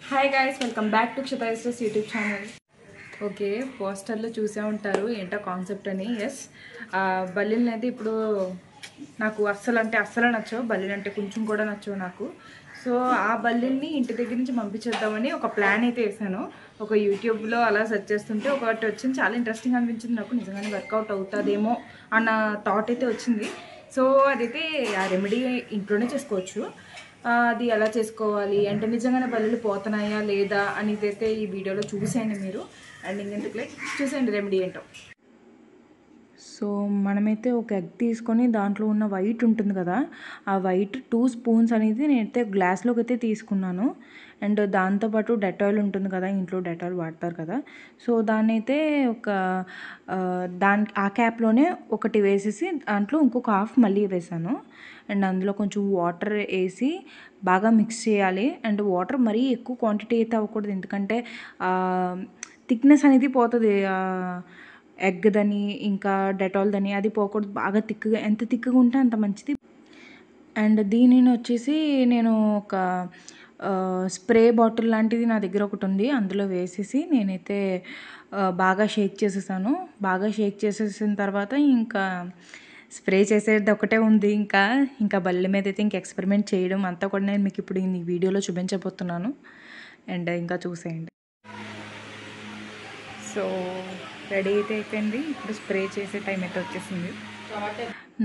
Hi guys, welcome back to క్షితాయిస్ YouTube channel. Okay, పోస్టర్లో చూసే ఉంటారు ఏంటో కాన్సెప్ట్ అని. ఎస్, బల్లీలు అయితే ఇప్పుడు నాకు అస్సలు నచ్చవు. బల్లీలు అంటే కొంచెం కూడా నచ్చవు నాకు. సో ఆ బల్లీల్ని ఇంటి దగ్గర నుంచి పంపించేద్దామని ఒక ప్లాన్ అయితే వేసాను. ఒక యూట్యూబ్లో అలా సెర్చ్ చేస్తుంటే ఒకటి వచ్చింది, చాలా ఇంట్రెస్టింగ్ అనిపించింది నాకు. నిజంగానే వర్కౌట్ అవుతుందేమో అన్న థాట్ అయితే వచ్చింది. సో అదైతే ఆ రెమెడీ ఇంట్లోనే చేసుకోవచ్చు. అది ఎలా చేసుకోవాలి అంటే నిజంగానే బల్లులు పోతున్నాయా లేదా అనేది అయితే ఈ వీడియోలో చూసేయండి మీరు. అండ్ ఇంకెందుకు చూసేయండి రెమెడీ ఏంటో. సో మనమైతే ఒక ఎగ్ తీసుకొని దాంట్లో ఉన్న వైట్ ఉంటుంది కదా, ఆ వైట్ 2 స్పూన్స్ అనేది నేనైతే గ్లాస్లోకి అయితే తీసుకున్నాను. అండ్ దాంతోపాటు డెటాయిల్ ఉంటుంది కదా, ఇంట్లో డెటాయిల్ వాడతారు కదా. సో దాన్ని అయితే ఆ క్యాప్లోనే ఒకటి వేసేసి దాంట్లో ఇంకొక హాఫ్ మళ్ళీ వేసాను. అండ్ అందులో కొంచెం వాటర్ వేసి బాగా మిక్స్ చేయాలి. అండ్ వాటర్ మరీ ఎక్కువ క్వాంటిటీ అయితే అవ్వకూడదు, ఎందుకంటే థిక్నెస్ అనేది పోతుంది. ఎగ్దని ఇంకా డెటాల్దని అది పోకూడదు, బాగా థిక్గా, ఎంత థిక్గా ఉంటే అంత మంచిది. అండ్ దీనిని వచ్చేసి నేను ఒక స్ప్రే బాటిల్ లాంటిది నా దగ్గర ఒకటి ఉంది, అందులో వేసేసి నేనైతే బాగా షేక్ చేసేసాను. బాగా షేక్ చేసేసిన తర్వాత ఇంకా స్ప్రే చేసేది ఒకటే ఉంది. ఇంకా బల్లి మీద అయితే ఇంకా ఎక్స్పెరిమెంట్ చేయడం అంతా కూడా నేను మీకు ఇప్పుడు ఈ వీడియోలో చూపించబోతున్నాను. అండ్ ఇంకా చూసేయండి. సో రెడీ అయితే అయిపోయింది. ఇప్పుడు స్ప్రే చేసే టైం అయితే వచ్చేసింది.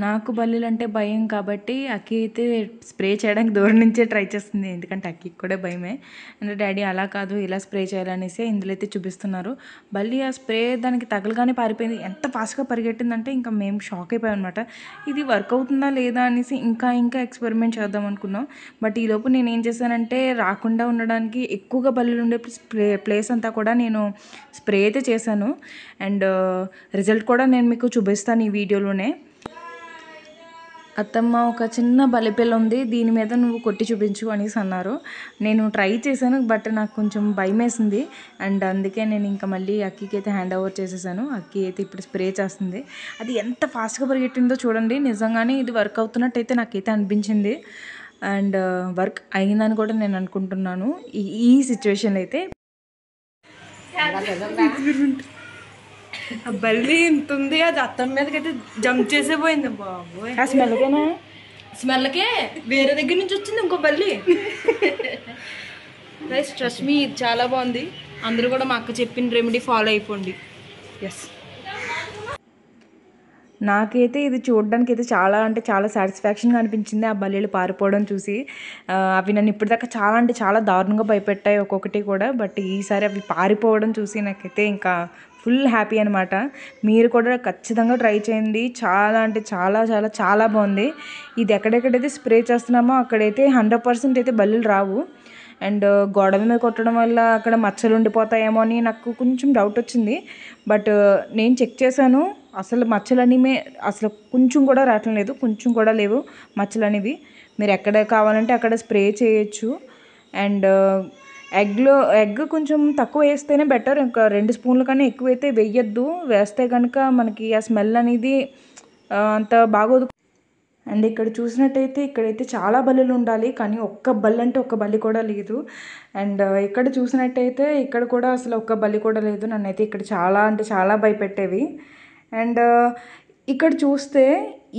నాకు బల్లీలు అంటే భయం కాబట్టి అక్కి అయితే స్ప్రే చేయడానికి దూరం నుంచే ట్రై చేస్తుంది, ఎందుకంటే అక్కికి కూడా భయమే. అంటే డాడీ అలా కాదు, ఇలా స్ప్రే చేయాలనేసి ఇందులో అయితే చూపిస్తున్నారు. బల్లి ఆ స్ప్రే దానికి తగలగానే పారిపోయింది. ఎంత ఫాస్ట్గా పరిగెట్టిందంటే ఇంకా మేము షాక్ అయిపోయాం అనమాట. ఇది వర్క్ అవుతుందా లేదా అనేసి ఇంకా ఎక్స్పెరిమెంట్ చేద్దాం అనుకున్నాం. బట్ ఈలోపు నేను ఏం చేశానంటే రాకుండా ఉండడానికి ఎక్కువగా బల్లీలు ఉండే ప్లేస్ అంతా కూడా నేను స్ప్రే అయితే చేశాను. అండ్ రిజల్ట్ కూడా నేను మీకు చూపిస్తాను ఈ వీడియోలోనే. అత్తమ్మ ఒక చిన్న బల్లిపిల్ల ఉంది, దీని మీద నువ్వు కొట్టి చూపించు అనేసి అన్నారు. నేను ట్రై చేశాను, బట్ నాకు కొంచెం భయం వేసింది. అండ్ అందుకే నేను ఇంకా మళ్ళీ అక్కికి అయితే హ్యాండ్ ఓవర్ చేసేసాను. అక్కి అయితే ఇప్పుడు స్ప్రే చేస్తుంది. అది ఎంత ఫాస్ట్గా పరిగెట్టిందో చూడండి. నిజంగానే ఇది వర్క్ అవుతున్నట్టయితే నాకైతే అనిపించింది. అండ్ వర్క్ అయిందని కూడా నేను అనుకుంటున్నాను ఈ సిచ్యువేషన్ అయితే. బల్లి ఇంత ఉంది, అది అత్తం మీదకైతే జంప్ చేసే పోయింది. బాబోయ్, ఆ స్మెల్కేనా? స్మెల్కే వేరే దగ్గర నుంచి వచ్చింది ఇంకో బల్లి. రైస్ ట్రస్ట్ మీ, ఇది చాలా బాగుంది. అందరూ కూడా మా అక్క చెప్పిన రెమెడీ ఫాలో అయిపోండి. ఎస్, నాకైతే ఇది చూడడానికి అయితే చాలా అంటే చాలా సాటిస్ఫాక్షన్గా అనిపించింది. ఆ బల్లీలు పారిపోవడం చూసి అవి నన్ను ఇప్పటిదాకా చాలా అంటే చాలా దారుణంగా భయపెట్టాయి ఒక్కొక్కటి కూడా. బట్ ఈసారి అవి పారిపోవడం చూసి నాకైతే ఇంకా ఫుల్ హ్యాపీ అనమాట. మీరు కూడా ఖచ్చితంగా ట్రై చేయండి. చాలా అంటే చాలా బాగుంది. ఇది ఎక్కడెక్కడైతే స్ప్రే చేస్తున్నామో అక్కడైతే 100% అయితే బల్లీలు రావు. అండ్ గోడల మీద కొట్టడం వల్ల అక్కడ మచ్చలు ఉండిపోతాయేమో అని నాకు కొంచెం డౌట్ వచ్చింది. బట్ నేను చెక్ చేశాను, అసలు మచ్చలు అనేవి అసలు కొంచెం కూడా రావటం లేదు, కొంచెం కూడా లేవు మచ్చలు అనేవి. మీరు ఎక్కడ కావాలంటే అక్కడ స్ప్రే చేయొచ్చు. అండ్ ఎగ్ కొంచెం తక్కువ వేస్తేనే బెటర్, ఇంకా 2 స్పూన్ల కన్నా ఎక్కువైతే వేయద్దు. వేస్తే కనుక మనకి ఆ స్మెల్ అనేది అంత బాగోదు. అండ్ ఇక్కడ చూసినట్టయితే ఇక్కడైతే చాలా బల్లులు ఉండాలి, కానీ ఒక్క బల్లి కూడా లేదు. అండ్ ఇక్కడ చూసినట్టయితే ఇక్కడ కూడా అసలు ఒక్క బల్లి కూడా లేదు. నన్నైతే ఇక్కడ చాలా అంటే చాలా భయపెట్టేవి. అండ్ ఇక్కడ చూస్తే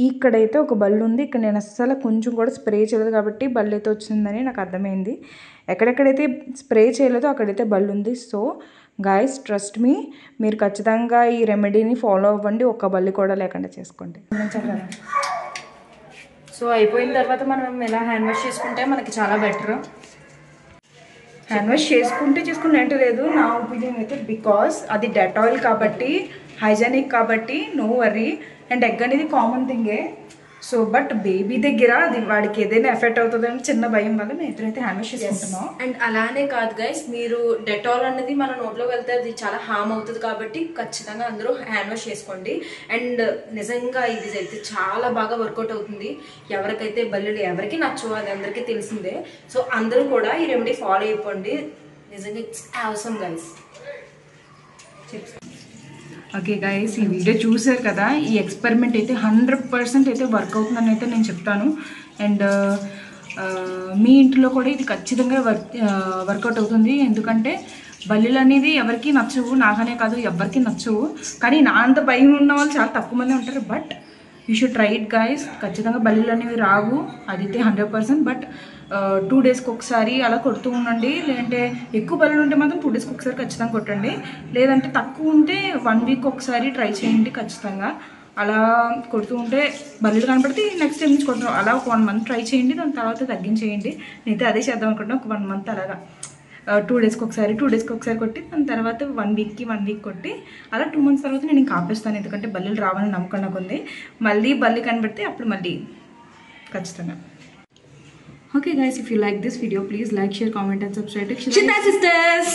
ఇక్కడైతే ఒక బల్లి ఉంది. ఇక్కడ నేను అస్సలు కొంచెం కూడా స్ప్రే చేయలేదు కాబట్టి బల్లి అయితే వచ్చిందని నాకు అర్థమైంది. ఎక్కడెక్కడైతే స్ప్రే చేయలేదో అక్కడైతే బల్లి ఉంది. సో గాయస్, ట్రస్ట్ మీ, మీరు ఖచ్చితంగా ఈ రెమెడీని ఫాలో అవ్వండి. ఒక్క బల్లి కూడా లేకుండా చేసుకోండి. సో అయిపోయిన తర్వాత మనం ఎలా హ్యాండ్ వాష్ చేసుకుంటే మనకి చాలా బెటర్. హ్యాండ్ వాష్ చేసుకుంటే అంటే లేదు నా ఒపీనియన్ అయితే. బికాస్ అది డెటాయిల్ కాబట్టి, హైజెనిక్ కాబట్టి నో వరీ. అండ్ ఎగ్ అనేది కామన్ థింగే. సో బట్ బేబీ దగ్గర అది వాడికి ఏదైనా ఎఫెక్ట్ అవుతుందని చిన్న భయం వల్ల మేము ఎదురైతే హ్యాండ్ వాష్ చేసుకుంటున్నాం. అండ్ అలానే కాదు గైస్, మీరు డెటాల్ అనేది మన నోట్లో వెళ్తే అది చాలా హామ్ అవుతుంది కాబట్టి ఖచ్చితంగా అందరూ హ్యాండ్ వాష్ చేసుకోండి. అండ్ నిజంగా ఇది అయితే చాలా బాగా వర్కౌట్ అవుతుంది. ఎవరికైతే బల్లులు ఎవరికి నచ్చవు అది అందరికీ తెలిసిందే. సో అందరూ కూడా ఈ రెమెడీ ఫాలో అయిపోండి. నిజంగా ఇట్స్ అవసరం గైస్. ఓకే గైస్, ఈ వీడియో చూసారు కదా. ఈ ఎక్స్పెరిమెంట్ అయితే 100% అయితే వర్క్ అవుతుందని అయితే నేను చెప్తాను. అండ్ మీ ఇంట్లో కూడా ఇది ఖచ్చితంగా వర్కౌట్ అవుతుంది. ఎందుకంటే బల్లీలు అనేది ఎవరికి నచ్చవు, నాకనే కాదు ఎవరికి నచ్చవు. కానీ నా అంత భయం ఉన్న వాళ్ళు చాలా తక్కువ మంది ఉంటారు. But you should try it guys. ఖచ్చితంగా బల్లీలు అనేవి రావు, అదైతే 100%. బట్ 2 డేస్కి ఒకసారి అలా కొడుతూ ఉండండి. లేదంటే ఎక్కువ బల్లులు ఉంటే మాత్రం 2 డేస్కి ఒకసారి ఖచ్చితంగా కొట్టండి. లేదంటే తక్కువ ఉంటే 1 వీక్ ఒకసారి ట్రై చేయండి ఖచ్చితంగా. అలా కొడుతూ ఉంటే బల్లులు కనపడితే నెక్స్ట్ టైం నుంచి కొడతాం. అలా ఒక 1 మంత్ ట్రై చేయండి, దాని తర్వాత తగ్గించేయండి. నేనైతే అదే చేద్దాం అనుకుంటున్నాను. ఒక 1 మంత్ అలాగా 2 డేస్కి ఒకసారి కొట్టి దాని తర్వాత 1 వీక్ కొట్టి అలా 2 మంత్స్ తర్వాత నేను ఇంకా ఆపేస్తాను. ఎందుకంటే బల్లీలు రావాలని నమ్మకం నాకు ఉంది. మళ్ళీ బల్లి కనబడితే అప్పుడు మళ్ళీ ఖచ్చితంగా. Okay guys, if you like this video, please like, share, comment and subscribe to Shita Sisters.